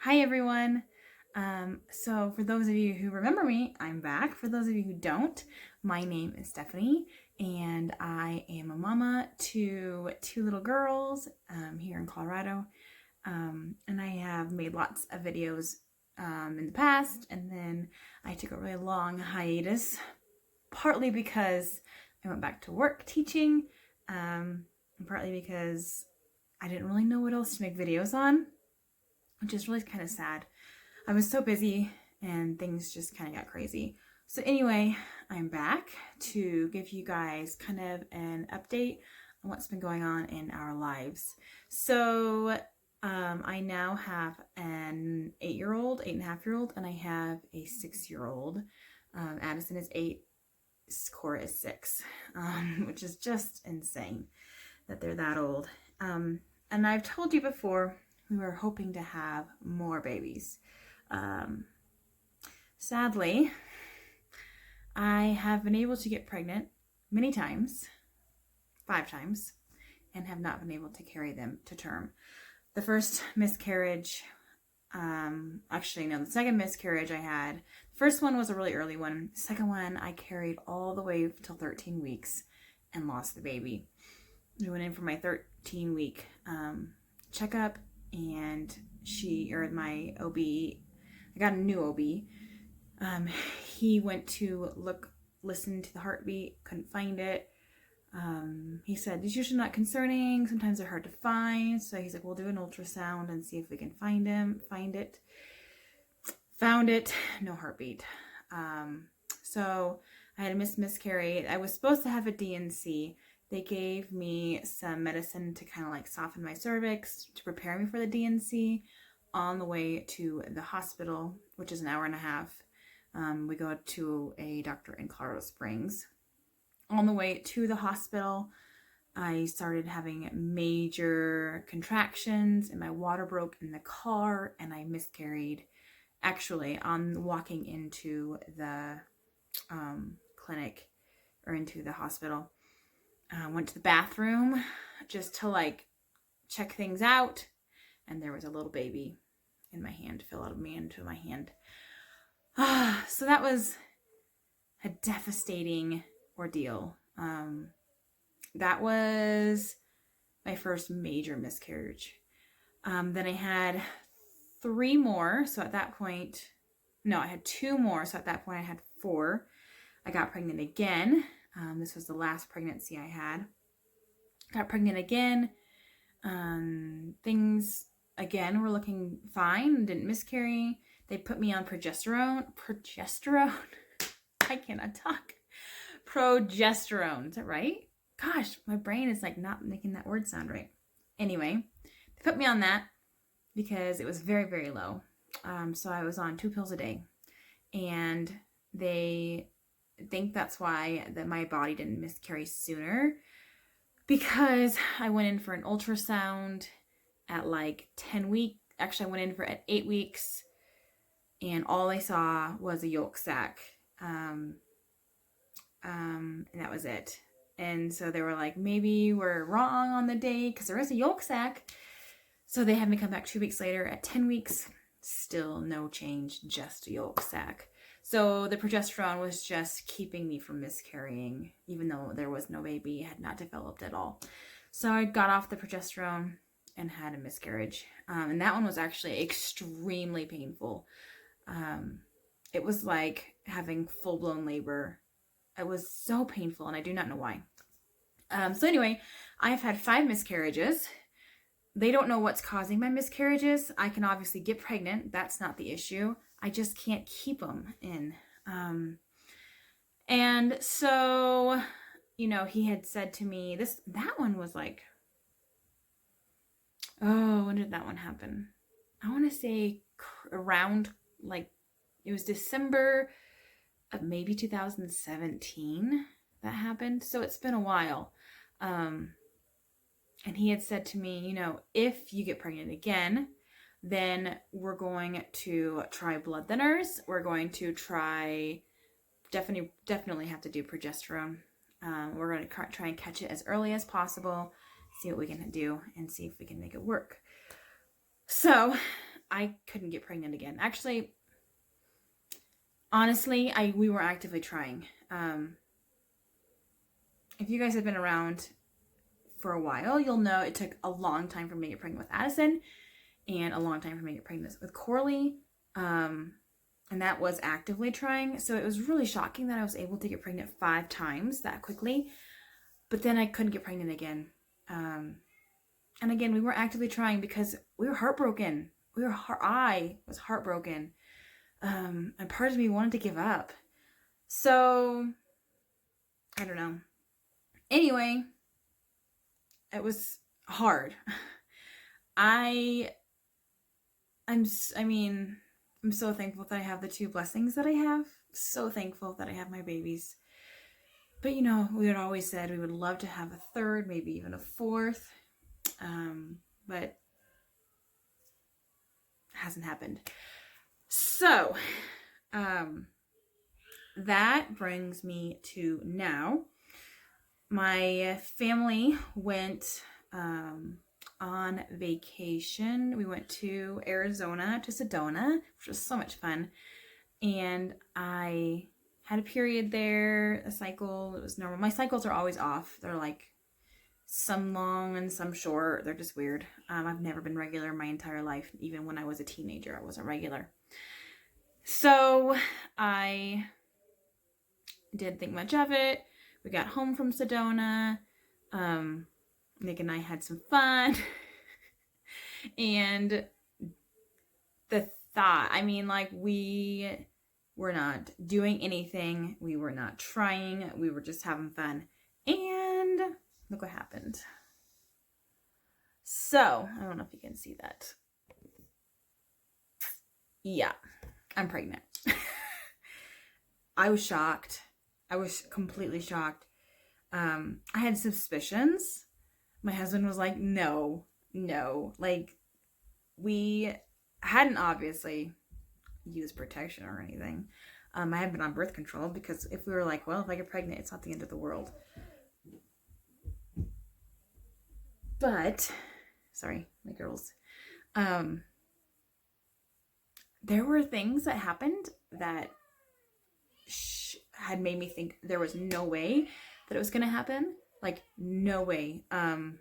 Hi everyone. So for those of you who remember me, I'm back. For those of you who don't, my name is Stephanie and I am a mama to two little girls here in Colorado. And I have made lots of videos in the past, and then I took a really long hiatus, partly because I went back to work teaching, and partly because I didn't really know what else to make videos on, which is really kind of sad. I was so busy and things just kind of got crazy. So anyway, I'm back to give you guys kind of an update on what's been going on in our lives. So I now have an 8-year-old, 8.5-year-old, and I have a 6-year-old. Addison is 8, Cora is 6, which is just insane that they're that old. And I've told you before, we were hoping to have more babies. Sadly, I have been able to get pregnant many times, 5 times, and have not been able to carry them to term. The first miscarriage, the second miscarriage I had, the first one was a really early one. The second one I carried all the way till 13 weeks and lost the baby. I went in for my 13-week checkup, and my OB, I got a new OB. He went to listen to the heartbeat, couldn't find it. He said, it's usually not concerning. Sometimes they're hard to find. So he's like, we'll do an ultrasound and see if we can find it. Found it, no heartbeat. So I had a miscarry. I was supposed to have a D&C. They gave me some medicine to kind of like soften my cervix to prepare me for the D&C on the way to the hospital, which is an hour and a half. We go to a doctor in Colorado Springs. On the way to the hospital, I started having major contractions and my water broke in the car and I miscarried actually on walking into the clinic or into the hospital. Went to the bathroom just to like check things out, and there was a little baby in my hand, fell out of me into my hand. So that was a devastating ordeal. That was my first major miscarriage. Then I had 3 more. So at that point, I had 2 more. So at that point I had 4. I got pregnant again. This was the last pregnancy I had. Got pregnant again. Things again were looking fine. Didn't miscarry. They put me on progesterone. I cannot talk. Progesterone. Is that right? Gosh, my brain is like not making that word sound right. Anyway, they put me on that because it was very, very low. So I was on 2 pills a day, and they think that's why that my body didn't miscarry sooner, because I went in for an ultrasound at like 10 weeks. Actually, I went in for at 8 weeks, and all I saw was a yolk sac. And that was it. And so they were like, maybe we're wrong on the day because there is a yolk sac. So they had me come back 2 weeks later at 10 weeks. Still no change, just a yolk sac. So the progesterone was just keeping me from miscarrying, even though there was no baby, it had not developed at all. So I got off the progesterone and had a miscarriage. And that one was actually extremely painful. It was like having full-blown labor. It was so painful, and I do not know why. So anyway, I've had 5 miscarriages. They don't know what's causing my miscarriages. I can obviously get pregnant. That's not the issue. I just can't keep them in. And so, he had said to me, that one was like, when did that one happen? I want to say around, like, it was December of maybe 2017 that happened. So it's been a while. And he had said to me, if you get pregnant again, then we're going to try blood thinners. We're going to definitely have to do progesterone. We're going to try and catch it as early as possible, see what we can do, and see if we can make it work. So I couldn't get pregnant again. Actually, honestly, we were actively trying. If you guys have been around for a while, you'll know it took a long time for me to get pregnant with Addison and a long time for me to get pregnant with Corley. And that was actively trying. So it was really shocking that I was able to get pregnant 5 times that quickly. But then I couldn't get pregnant again. And again, we were actively trying because we were heartbroken. I was heartbroken. And part of me wanted to give up. So, I don't know. Anyway, it was hard. I'm so thankful that I have the 2 blessings that I have. So thankful that I have my babies. But we had always said we would love to have a 3rd, maybe even a 4th. But it hasn't happened. So, that brings me to now. My family went on vacation. We went to Arizona, to Sedona, which was so much fun. And I had a period there, a cycle. It was normal. My cycles are always off. They're like some long and some short. They're just weird. I've never been regular my entire life. Even when I was a teenager, I wasn't regular. So I didn't think much of it. We got home from Sedona. Nick and I had some fun. And the thought, we were not doing anything. We were not trying. We were just having fun. And look what happened. So, I don't know if you can see that. Yeah, I'm pregnant. I was shocked. I was completely shocked. I had suspicions. My husband was like, no. Like, we hadn't obviously used protection or anything. I had been on birth control because if we were like, well, if I get pregnant, it's not the end of the world. But, sorry, my girls. There were things that happened that had made me think there was no way that it was going to happen. Like, no way. And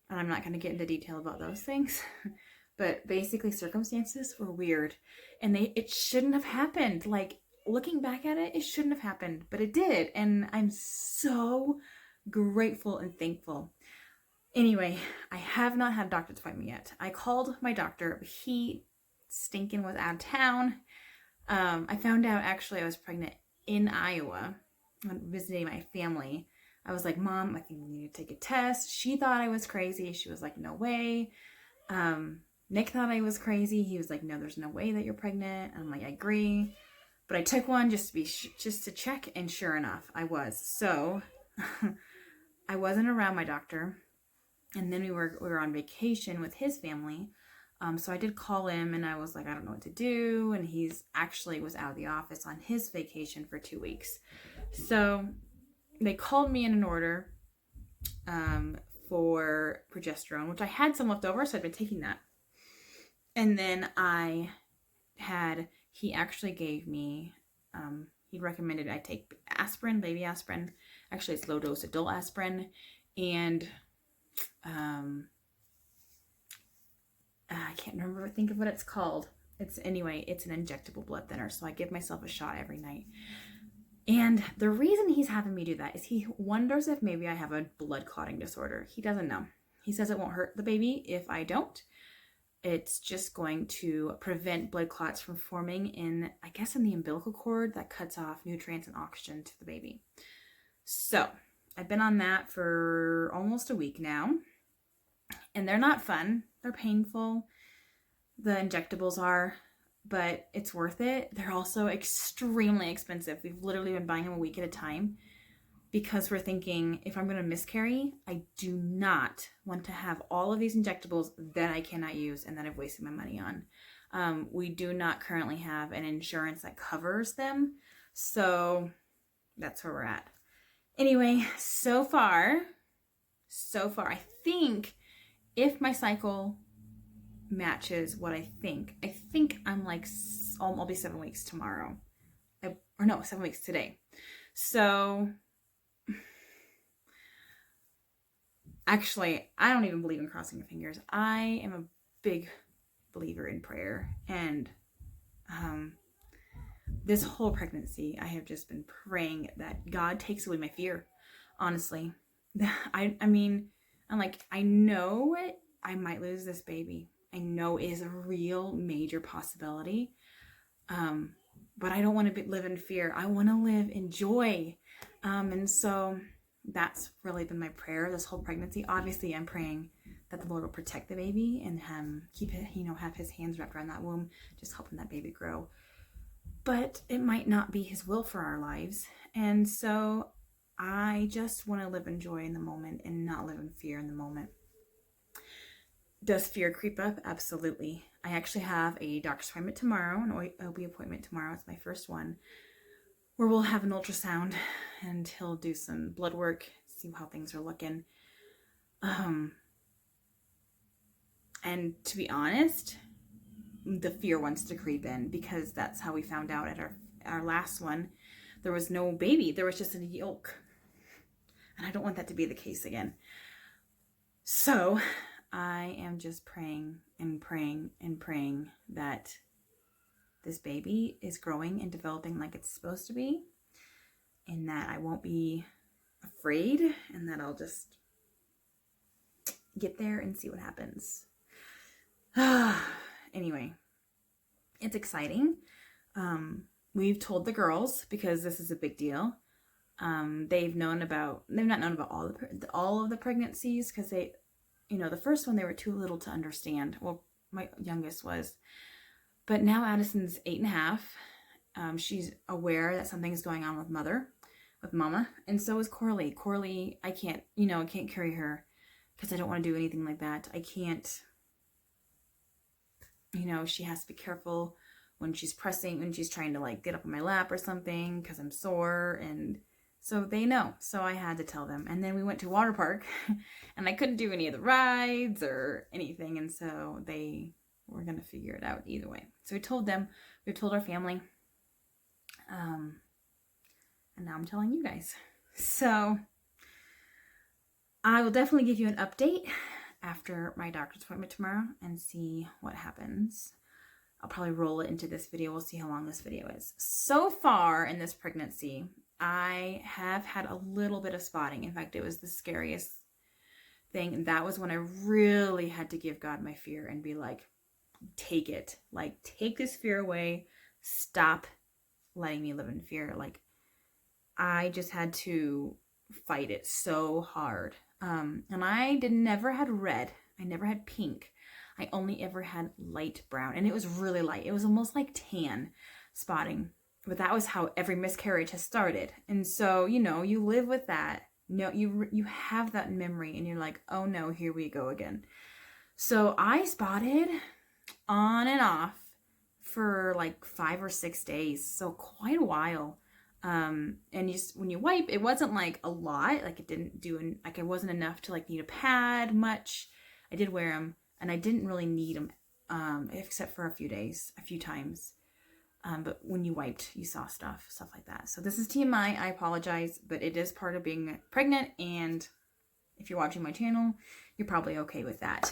I'm not going to get into detail about those things. But basically, circumstances were weird. And it shouldn't have happened. Like, looking back at it, it shouldn't have happened. But it did. And I'm so grateful and thankful. Anyway, I have not had a doctor's appointment yet. I called my doctor, but he stinking was out of town. I found out actually I was pregnant in Iowa, visiting my family. I was like, Mom, I think we need to take a test. She thought I was crazy. She was like, no way. Nick thought I was crazy. He was like, no, there's no way that you're pregnant. I'm like, I agree. But I took one just to check, and sure enough, I was. So I wasn't around my doctor. And then we were on vacation with his family. So I did call him and I was like, I don't know what to do. And he's actually was out of the office on his vacation for 2 weeks. So they called me in an order for progesterone, which I had some left over. So I'd been taking that. And then he actually gave me, he recommended I take aspirin, baby aspirin. Actually, it's low dose adult aspirin. And I can't think of what it's called. It's an injectable blood thinner. So I give myself a shot every night. And the reason he's having me do that is he wonders if maybe I have a blood clotting disorder. He doesn't know. He says it won't hurt the baby if I don't. It's just going to prevent blood clots from forming in the umbilical cord that cuts off nutrients and oxygen to the baby. So I've been on that for almost a week now. And they're not fun. They're painful. The injectables are, but it's worth it. They're also extremely expensive. We've literally been buying them a week at a time because we're thinking if I'm going to miscarry, I do not want to have all of these injectables that I cannot use and that I've wasted my money on. We do not currently have an insurance that covers them. So that's where we're at. Anyway, so far, I think if my cycle matches what I think. I think I'm like, I'll be 7 weeks tomorrow. Or no, 7 weeks today. So actually, I don't even believe in crossing your fingers. I am a big believer in prayer. And this whole pregnancy, I have just been praying that God takes away my fear. Honestly, I mean, I'm like, I know I might lose this baby. I know it is a real major possibility. But I don't want to live in fear. I want to live in joy. And so that's really been my prayer this whole pregnancy. Obviously, I'm praying that the Lord will protect the baby and keep it, have his hands wrapped around that womb, just helping that baby grow. But it might not be his will for our lives. And so I just want to live in joy in the moment and not live in fear in the moment. Does fear creep up? Absolutely. I actually have a doctor's appointment tomorrow, an OB appointment tomorrow. It's my first one, where we'll have an ultrasound and he'll do some blood work, see how things are looking. And to be honest, the fear wants to creep in, because that's how we found out at our last one. There was no baby. There was just a yolk. And I don't want that to be the case again. So I am just praying and praying and praying that this baby is growing and developing like it's supposed to be, and that I won't be afraid, and that I'll just get there and see what happens. Anyway, it's exciting. We've told the girls, because this is a big deal. They've not known about all of the pregnancies, because they, the first one, they were too little to understand. Well, my youngest was, but now Addison's 8.5. She's aware that something's going on with mama, and so is Corley. Corley, I can't carry her because I don't want to do anything like that. I can't, she has to be careful when she's trying to like get up on my lap or something, because I'm sore. And so they know. So I had to tell them. And then we went to water park and I couldn't do any of the rides or anything. And so they were going to figure it out either way. So we told them, we told our family. And now I'm telling you guys. So I will definitely give you an update after my doctor's appointment tomorrow and see what happens. I'll probably roll it into this video. We'll see how long this video is. So far in this pregnancy, I have had a little bit of spotting. In fact, it was the scariest thing. And that was when I really had to give God my fear and be like, take it. Like, take this fear away. Stop letting me live in fear. Like, I just had to fight it so hard. And I never had red. I never had pink. I only ever had light brown, and it was really light. It was almost like tan spotting, but that was how every miscarriage has started. And so, you live with that. No, you have that memory, and you're like, oh no, here we go again. So I spotted on and off for like 5 or 6 days. So quite a while. And when you wipe, it wasn't like a lot, like it didn't do, like it wasn't enough to like need a pad much. I did wear them, and I didn't really need them, except for a few times. But when you wiped, you saw stuff like that. So this is TMI. I apologize, but it is part of being pregnant. And if you're watching my channel, you're probably okay with that.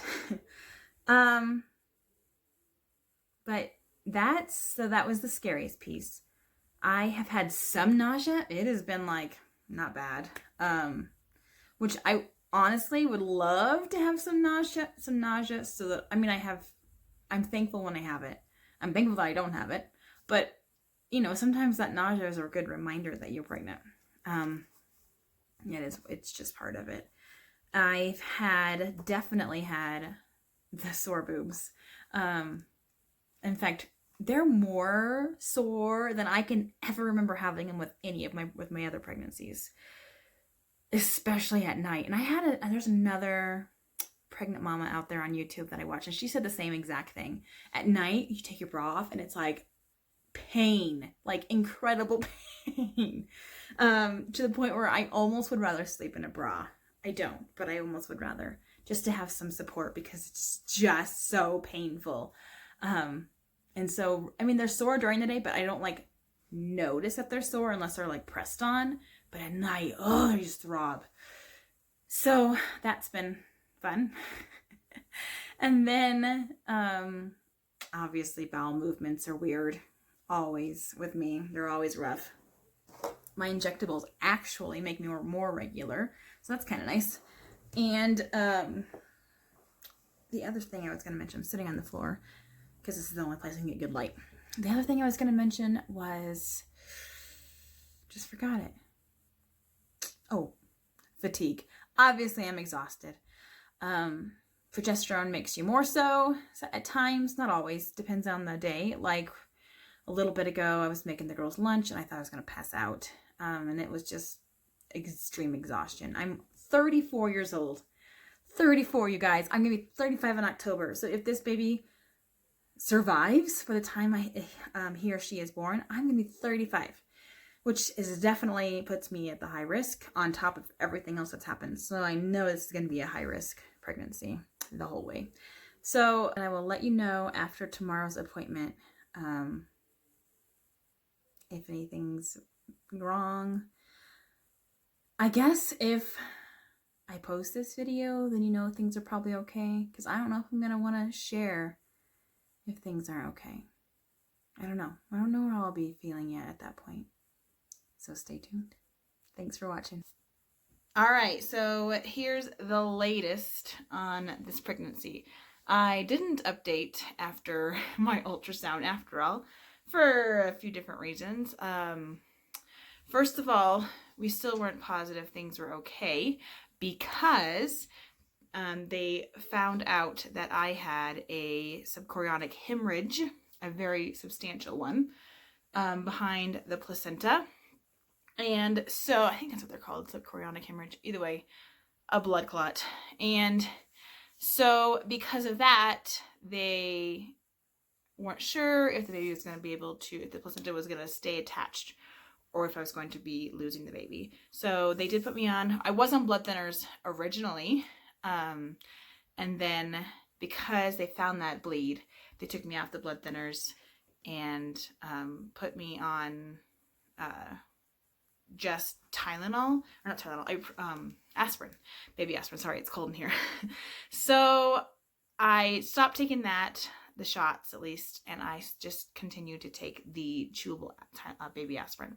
But that was the scariest piece. I have had some nausea. It has been like not bad. Which I honestly would love to have some nausea so that, I'm thankful when I have it. I'm thankful that I don't have it. But, sometimes that nausea is a good reminder that you're pregnant. It's just part of it. I've definitely had the sore boobs. In fact, they're more sore than I can ever remember having them with with my other pregnancies, especially at night. And there's another pregnant mama out there on YouTube that I watch, and she said the same exact thing. At night, you take your bra off, and it's like pain, like incredible pain, to the point where I almost would rather sleep in a bra. I don't, but I almost would rather just to have some support because it's just so painful. And so, I mean, they're sore during the day, but I don't like notice that they're sore unless they're like pressed on. But at night, oh, they just throb. So that's been fun. And then, obviously bowel movements are weird. Always with me. They're always rough. My injectables actually make me more regular. So that's kind of nice. And the other thing I was going to mention, I'm sitting on the floor because this is the only place I can get good light. The other thing I was going to mention was, just forgot it. Oh, fatigue. Obviously, I'm exhausted. Progesterone makes you more so at times, not always, depends on the day. Like a little bit ago, I was making the girls lunch and I thought I was going to pass out. And it was just extreme exhaustion. I'm 34 years old. 34, you guys. I'm going to be 35 in October. So if this baby survives by the time he or she is born, I'm going to be 35, which is definitely puts me at the high risk on top of everything else that's happened. So I know this is going to be a high risk pregnancy the whole way. So I will let you know after tomorrow's appointment if anything's wrong. I guess if I post this video, then you know things are probably okay. Because I don't know if I'm going to want to share if things aren't okay. I don't know. I don't know how I'll be feeling yet at that point. So stay tuned. Thanks for watching. All right, so here's the latest on this pregnancy. I didn't update after my ultrasound after all, for a few different reasons. First of all, we still weren't positive things were okay because they found out that I had a subchorionic hemorrhage, a very substantial one, behind the placenta. And so, I think that's what they're called, subchorionic hemorrhage. Either way, a blood clot. And so, because of that, they weren't sure if the baby was going to be able to, if the placenta was going to stay attached or if I was going to be losing the baby. So they did put me on, I was on blood thinners originally. And then because they found that bleed, they took me off the blood thinners and put me on just Tylenol, or not Tylenol, aspirin, baby aspirin. Sorry, it's cold in here. So I stopped taking that, the shots at least, and I just continued to take the chewable baby aspirin.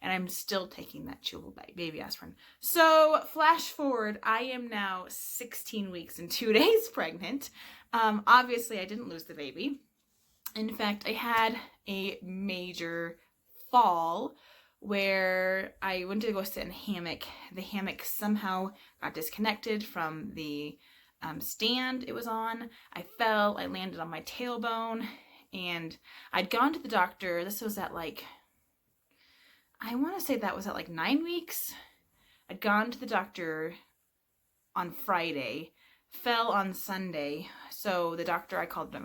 And I'm still taking that chewable baby aspirin. So flash forward, I am now 16 weeks and 2 days pregnant. Obviously, I didn't lose the baby. In fact, I had a major fall where I went to go sit in a hammock. The hammock somehow got disconnected from the stand it was on. I fell, I landed on my tailbone, and I'd gone to the doctor. This was at like, I want to say that was at like 9 weeks. I'd gone to the doctor on Friday, fell on Sunday. So the doctor, I called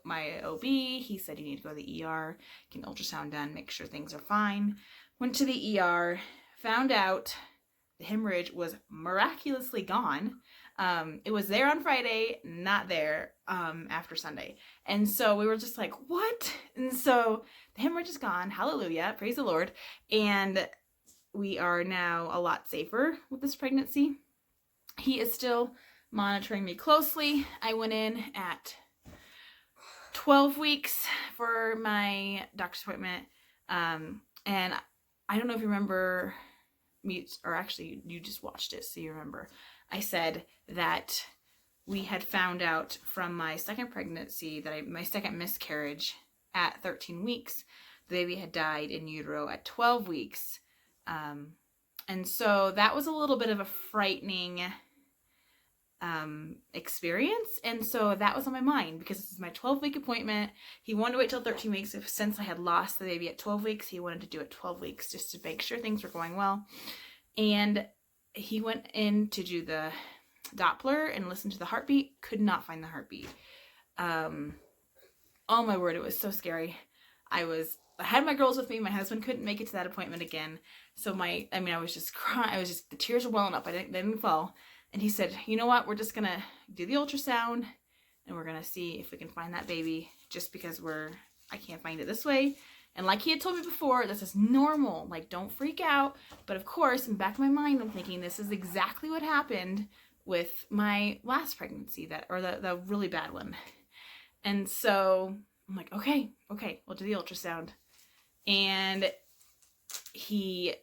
my OB. He said, you need to go to the ER, get an ultrasound done, make sure things are fine. Went to the ER, found out the hemorrhage was miraculously gone. It was there on Friday, not there after Sunday. And so we were just like, what? And so the hemorrhage is gone. Hallelujah. Praise the Lord. And we are now a lot safer with this pregnancy. He is still monitoring me closely. I went in at 12 weeks for my doctor's appointment. And I don't know if you remember me, or actually you just watched it, so you remember. I said that we had found out from my second pregnancy, my second miscarriage at 13 weeks, the baby had died in utero at 12 weeks. And so that was a little bit of a frightening experience. And so that was on my mind because this is my 12-week appointment. He wanted to wait till 13 weeks. Since I had lost the baby at 12 weeks, he wanted to do it 12 weeks just to make sure things were going well. And he went in to do the Doppler and listen to the heartbeat. Could not find the heartbeat. Oh my word, it was so scary. I had my girls with me. My husband couldn't make it to that appointment again. So I was just crying. The tears were welling up. They didn't fall. And he said, you know what, we're just going to do the ultrasound and we're going to see if we can find that baby, just because I can't find it this way. And like he had told me before, this is normal. Like, don't freak out. But of course, in the back of my mind, I'm thinking this is exactly what happened with my last pregnancy, the really bad one. And so I'm like, okay, we'll do the ultrasound. And he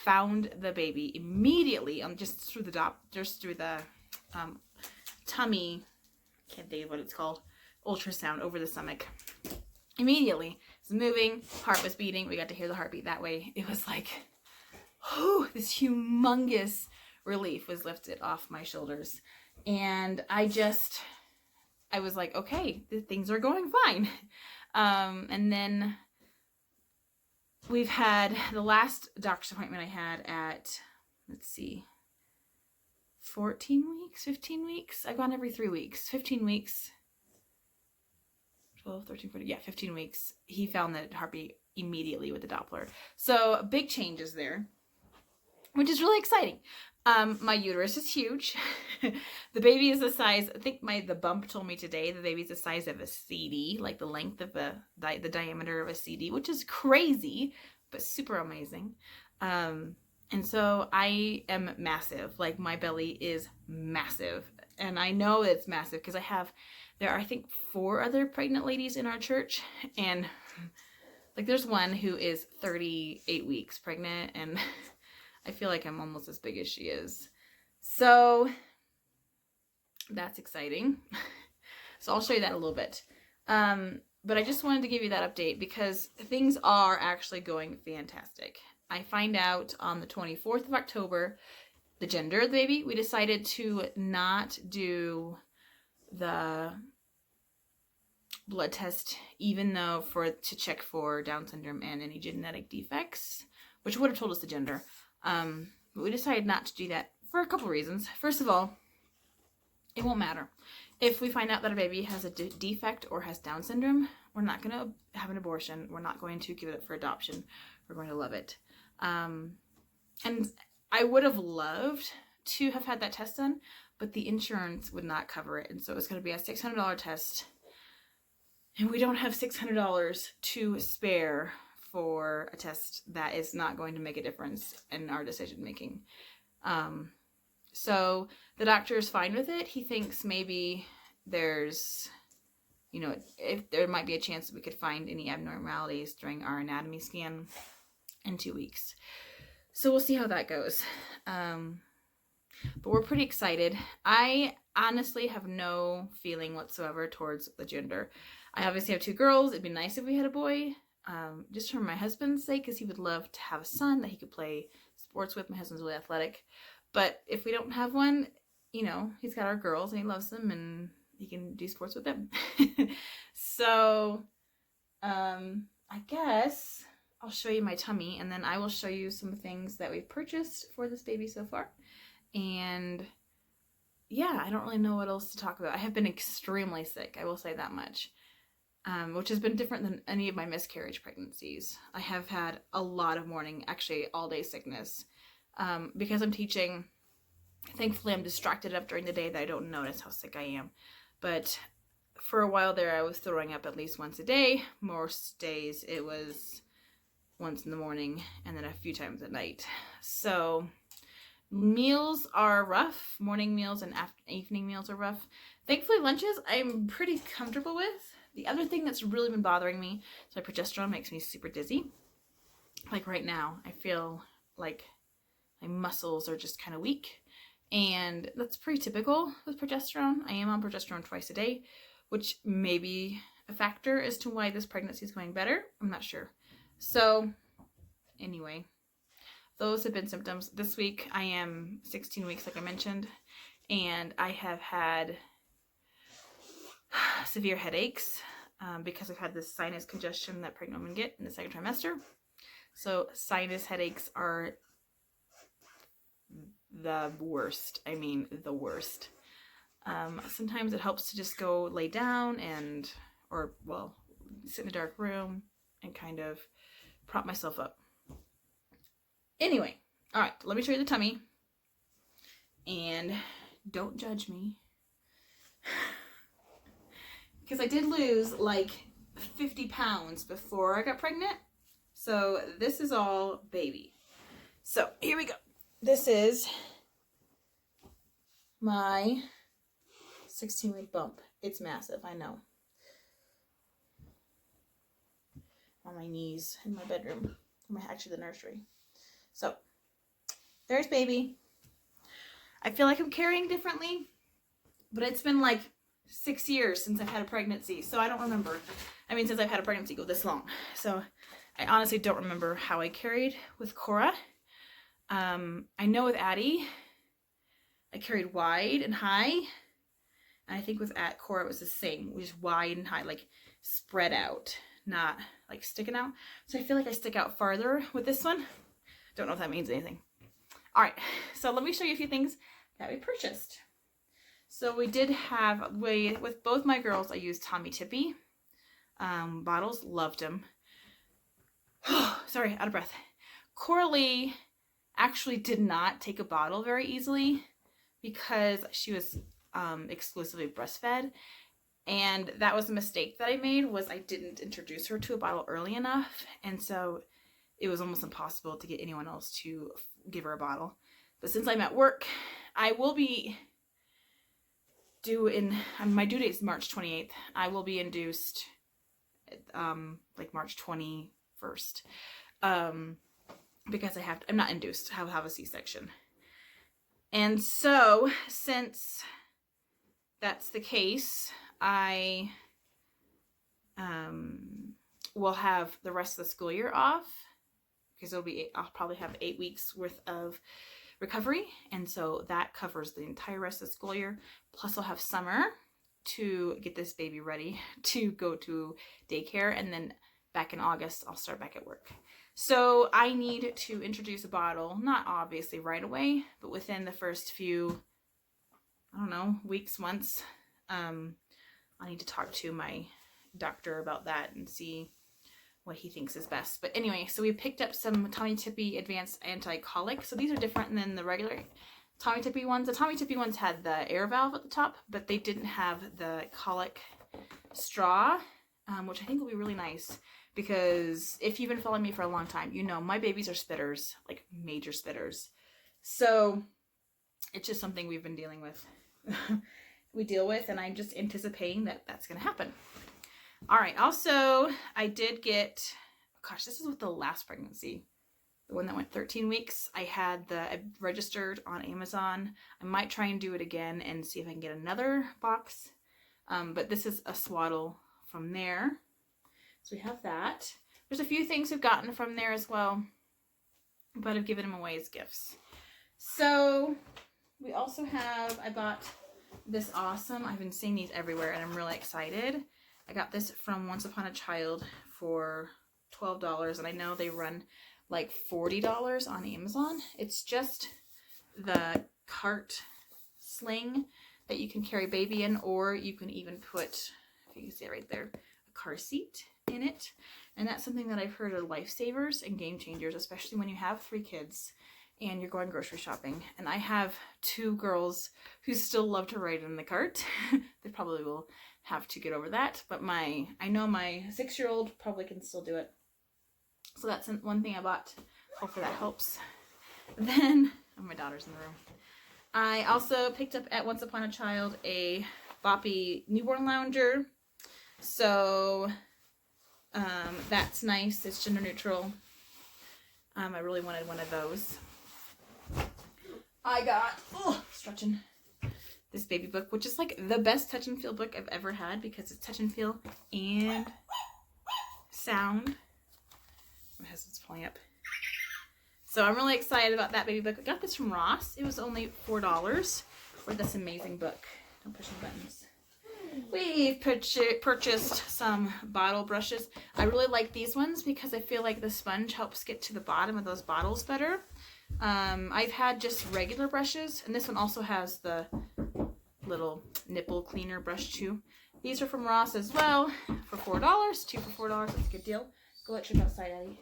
found the baby immediately, just through the tummy, I can't think of what it's called, ultrasound over the stomach. Immediately, it's moving, heart was beating. We got to hear the heartbeat that way. It was like, whew, this humongous relief was lifted off my shoulders. And I was like, okay, things are going fine. And then we've had the last doctor's appointment I had at, 14 weeks, 15 weeks. I've gone every 3 weeks, 15 weeks. 12, 13, 14, 15 weeks. He found the heartbeat immediately with the Doppler. So big changes there, which is really exciting. My uterus is huge. The baby is the size, I think the bump told me today, the baby's the size of a CD, like the length of the diameter of a CD, which is crazy, but super amazing. And so I am massive. Like, my belly is massive. And I know it's massive because there are, I think, 4 other pregnant ladies in our church. And like, there's one who is 38 weeks pregnant, and I feel like I'm almost as big as she is. So that's exciting. So I'll show you that in a little bit. But I just wanted to give you that update because things are actually going fantastic. I find out on the 24th of October the gender of the baby. We decided to not do the blood test, even though to check for Down syndrome and any genetic defects, which would have told us the gender. But we decided not to do that for a couple reasons. First of all, it won't matter. If we find out that a baby has a defect or has Down syndrome, we're not going to have an abortion. We're not going to give it up for adoption. We're going to love it. And I would have loved to have had that test done, but the insurance would not cover it. And so it's going to be a $600 test. And we don't have $600 to spare for a test that is not going to make a difference in our decision making. So the doctor is fine with it. He thinks maybe there's, if there might be a chance that we could find any abnormalities during our anatomy scan in 2 weeks. So we'll see how that goes. But we're pretty excited. I honestly have no feeling whatsoever towards the gender. I obviously have 2 girls. It'd be nice if we had a boy, just for my husband's sake, because he would love to have a son that he could play sports with. My husband's really athletic. But if we don't have one, he's got our girls and he loves them and he can do sports with them. So, I guess I'll show you my tummy, and then I will show you some things that we've purchased for this baby so far. And yeah, I don't really know what else to talk about. I have been extremely sick, I will say that much, which has been different than any of my miscarriage pregnancies. I have had a lot of morning, actually all day sickness. Because I'm teaching, thankfully I'm distracted enough during the day that I don't notice how sick I am. But for a while there, I was throwing up at least once a day. Most days it was once in the morning and then a few times at night. So meals are rough. Morning meals and evening meals are rough. Thankfully, lunches I'm pretty comfortable with. The other thing that's really been bothering me is my progesterone makes me super dizzy. Like right now, I feel like my muscles are just kind of weak, and that's pretty typical with progesterone. I am on progesterone twice a day, which may be a factor as to why this pregnancy is going better. I'm not sure. So anyway, those have been symptoms. This week I am 16 weeks, like I mentioned, and I have had severe headaches because I've had this sinus congestion that pregnant women get in the second trimester. So sinus headaches are the worst. I mean, the worst. Sometimes it helps to just go lay down or sit in a dark room and kind of prop myself up. Anyway, all right, let me show you the tummy and don't judge me. Because I did lose like 50 pounds before I got pregnant. So this is all baby. So here we go. This is my 16-week bump. It's massive, I know. On my knees in my bedroom. Actually, the nursery. So there's baby. I feel like I'm carrying differently, but it's been like 6 years since I've had a pregnancy, so I don't remember. I mean, since I've had a pregnancy go this long. So I honestly don't remember how I carried with Cora. I know with Addie, I carried wide and high. And I think with Cora, it was the same. We just wide and high, like spread out, not like sticking out. So I feel like I stick out farther with this one. Don't know if that means anything. All right, so let me show you a few things that we purchased. So we did have, with both my girls, I used Tommy Tippy bottles. Loved them. Sorry, out of breath. Coralie actually did not take a bottle very easily because she was exclusively breastfed. And that was a mistake that I made, was I didn't introduce her to a bottle early enough. And so it was almost impossible to get anyone else to give her a bottle. But since I'm at work, I will be my due date is March 28th. I will be induced like March 21st. Because I'm not induced, I'll have a C-section. And so since that's the case, I will have the rest of the school year off, because I'll probably have 8 weeks worth of recovery, and so that covers the entire rest of the school year. Plus I'll have summer to get this baby ready to go to daycare, and then back in August I'll start back at work. So I need to introduce a bottle, not obviously right away, but within the first few, I don't know, weeks, months. I need to talk to my doctor about that and see what he thinks is best. But anyway, so we picked up some Tommy Tippy Advanced Anti-Colic. So these are different than the regular Tommy Tippy ones. The Tommy Tippy ones had the air valve at the top, but they didn't have the colic straw, which I think will be really nice. Because if you've been following me for a long time, you know my babies are spitters, like major spitters. So it's just something we've been dealing with. We deal with, and I'm just anticipating that that's going to happen. All right. Also, I did get, gosh, this is with the last pregnancy, the one that went 13 weeks. I registered on Amazon. I might try and do it again and see if I can get another box. But this is a swaddle from there. So we have that. There's a few things we've gotten from there as well, but I've given them away as gifts. So we also have, I bought this awesome, I've been seeing these everywhere and I'm really excited. I got this from Once Upon a Child for $12, and I know they run like $40 on Amazon. It's just the cart sling that you can carry baby in, or you can even put, if you can see it right there, a car seat in it. And that's something that I've heard are lifesavers and game changers, especially when you have 3 kids and you're going grocery shopping. And I have 2 girls who still love to ride in the cart. They probably will have to get over that, but I know my 6-year-old probably can still do it. So that's one thing I bought. Hopefully that helps. Then, oh, my daughter's in the room. I also picked up at Once Upon a Child a Boppy newborn lounger. So that's nice. It's gender neutral. I really wanted one of those. I got, stretching, this baby book, which is like the best touch and feel book I've ever had, because it's touch and feel and sound. My husband's pulling up. So I'm really excited about that baby book. I got this from Ross. It was only $4 for this amazing book. Don't push the buttons. We've purchased some bottle brushes. I really like these ones because I feel like the sponge helps get to the bottom of those bottles better. I've had just regular brushes, and this one also has the little nipple cleaner brush too. These are from Ross as well for $4. 2 for $4. That's a good deal. Go let you go outside, Eddie.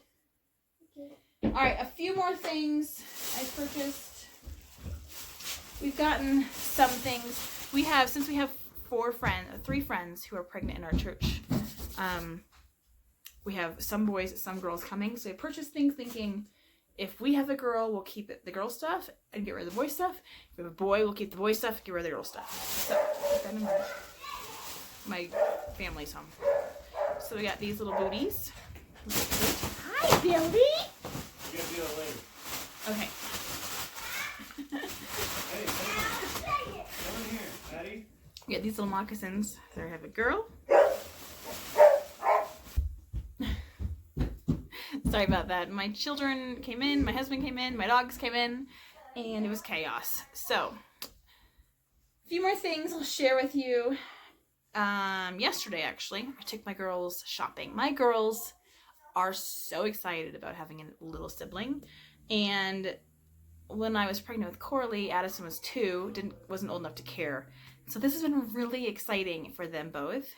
Okay. All right, a few more things I purchased. we've gotten some things. Since we have three friends who are pregnant in our church. We have some boys, some girls coming. So I purchased things thinking, if we have a girl, we'll keep the girl stuff and get rid of the boy stuff. If we have a boy, we'll keep the boy stuff and get rid of the girl stuff. So keep that in mind. My family's home. So we got these little booties. Hi, Billy. You gotta do that later. Okay. Hey, come in here, Patty. We got these little moccasins. So I have a girl. Sorry about that. My children came in, my husband came in, my dogs came in, and it was chaos. So, a few more things I'll share with you. Yesterday, actually, I took my girls shopping. My girls are so excited about having a little sibling. And when I was pregnant with Coralie, Addison was 2, wasn't old enough to care. So this has been really exciting for them both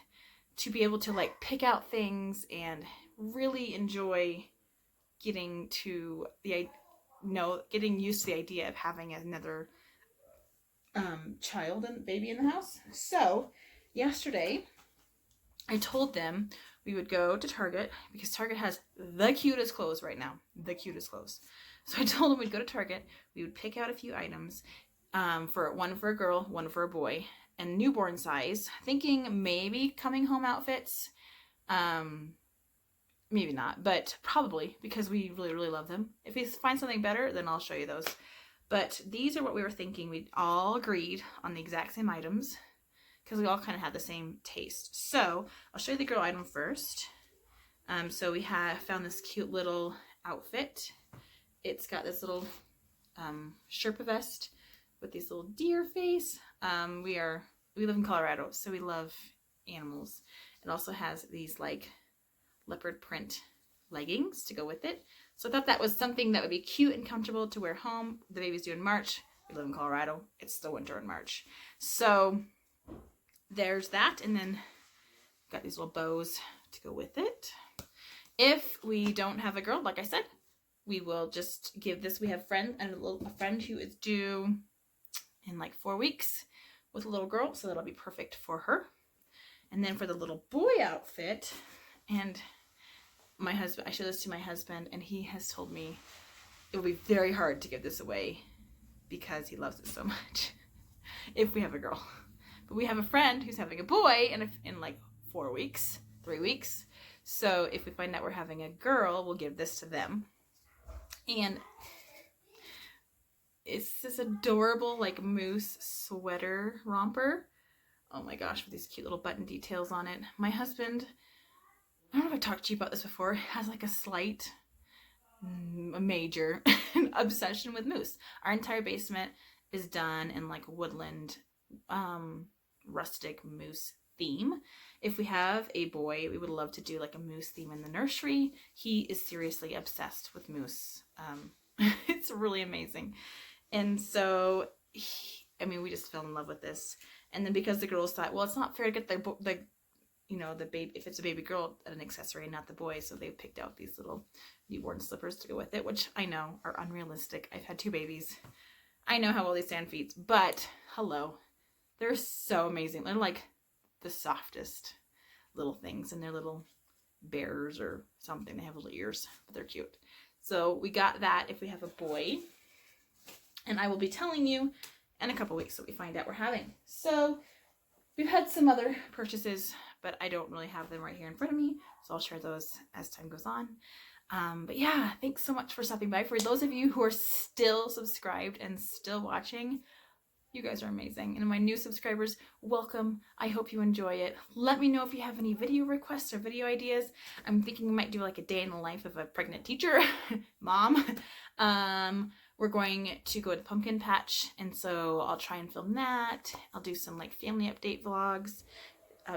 to be able to like pick out things and really enjoy getting used to the idea of having another child and baby in the house. So yesterday I told them we would go to Target because Target has the cutest clothes right now. The cutest clothes. So I told them we'd go to Target. We would pick out a few items, one for a girl, one for a boy, and newborn size. Thinking maybe coming home outfits. Maybe not, but probably because we really, really love them. If we find something better, then I'll show you those. But these are what we were thinking. We all agreed on the exact same items because we all kind of had the same taste. So I'll show you the girl item first. So we found this cute little outfit. It's got this little Sherpa vest with these little deer face. We live in Colorado, so we love animals. It also has these like leopard print leggings to go with it. So I thought that was something that would be cute and comfortable to wear home. The baby's due in March. We live in Colorado. It's still winter in March. So there's that. And then got these little bows to go with it. If we don't have a girl, like I said, we will just give this. We have a friend who is due in like 4 weeks with a little girl. So that'll be perfect for her. And then for the little boy outfit, and my husband, I showed this to my husband, and he has told me it will be very hard to give this away because he loves it so much if we have a girl. But we have a friend who's having a boy in like 4 weeks, 3 weeks. So if we find out we're having a girl, we'll give this to them. And it's this adorable like moose sweater romper. Oh my gosh, with these cute little button details on it. My husband, I don't know if I talked to you about this before, has like a major obsession with moose. Our entire basement is done in like woodland, rustic moose theme. If we have a boy, we would love to do like a moose theme in the nursery. He is seriously obsessed with moose. It's really amazing. And so, we just fell in love with this. And then because the girls thought, well, it's not fair to get the baby, if it's a baby girl, an accessory, not the boy. So they picked out these little newborn slippers to go with it, which I know are unrealistic. I've had 2 babies. I know how well they stand feet, but hello, they're so amazing. They're like the softest little things, and they're little bears or something. They have little ears, but they're cute. So we got that if we have a boy, and I will be telling you in a couple weeks what we find out we're having. So we've had some other purchases, but I don't really have them right here in front of me, so I'll share those as time goes on. But yeah, thanks so much for stopping by. For those of you who are still subscribed and still watching, you guys are amazing. And my new subscribers, welcome. I hope you enjoy it. Let me know if you have any video requests or video ideas. I'm thinking we might do like a day in the life of a pregnant teacher, mom. We're going to go to the pumpkin patch, and so I'll try and film that. I'll do some like family update vlogs,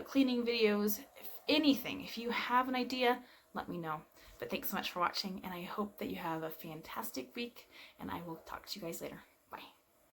cleaning videos, if you have an idea, let me know. But thanks so much for watching, and I hope that you have a fantastic week, and I will talk to you guys later.